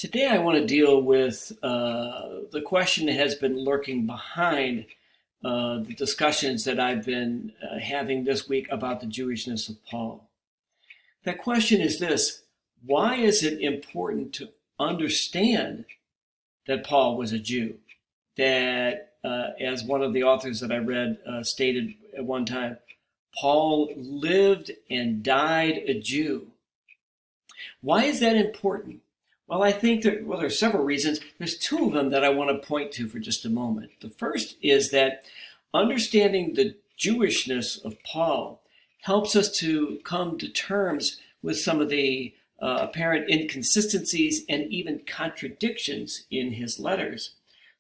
Today, I want to deal with the question that has been lurking behind the discussions that I've been having this week about the Jewishness of Paul. That question is this: why is it important to understand that Paul was a Jew? That, as one of the authors that I read stated at one time, Paul lived and died a Jew. Why is that important? Well, I think there are several reasons. There's two of them that I want to point to for just a moment. The first is that understanding the Jewishness of Paul helps us to come to terms with some of the apparent inconsistencies and even contradictions in his letters.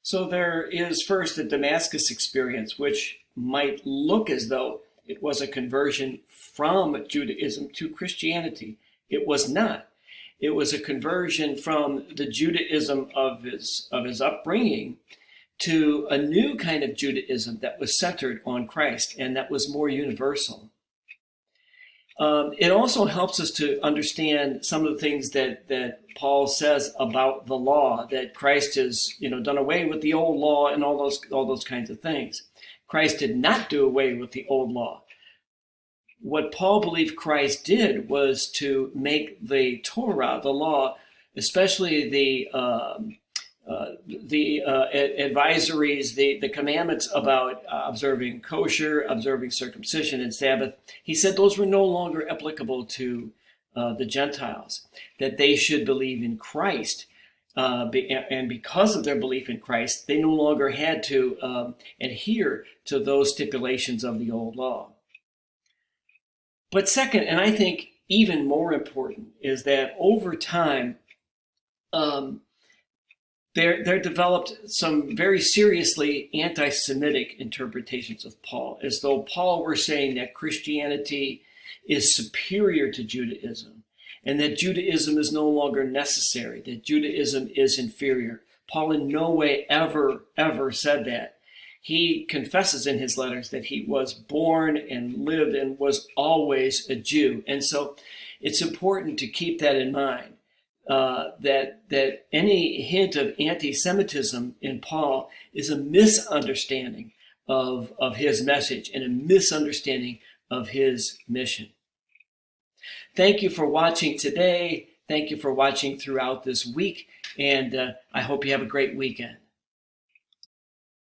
So there is first the Damascus experience, which might look as though it was a conversion from Judaism to Christianity. It was not. It was a conversion from the Judaism of his upbringing to a new kind of Judaism that was centered on Christ and that was more universal. It also helps us to understand some of the things that Paul says about the law, that Christ has done away with the old law and all those kinds of things. Christ did not do away with the old law. What Paul believed Christ did was to make the Torah, the law, especially the advisories, the commandments about observing kosher, observing circumcision and Sabbath, he said those were no longer applicable to the Gentiles, that they should believe in Christ. And because of their belief in Christ, they no longer had to adhere to those stipulations of the old law. But second, and I think even more important, is that over time, there developed some very seriously anti-Semitic interpretations of Paul, as though Paul were saying that Christianity is superior to Judaism, and that Judaism is no longer necessary, that Judaism is inferior. Paul in no way ever said that. He confesses in his letters that he was born and lived and was always a Jew. And so it's important to keep that in mind, that any hint of anti-Semitism in Paul is a misunderstanding of his message and a misunderstanding of his mission. Thank you for watching today. Thank you for watching throughout this week. And I hope you have a great weekend.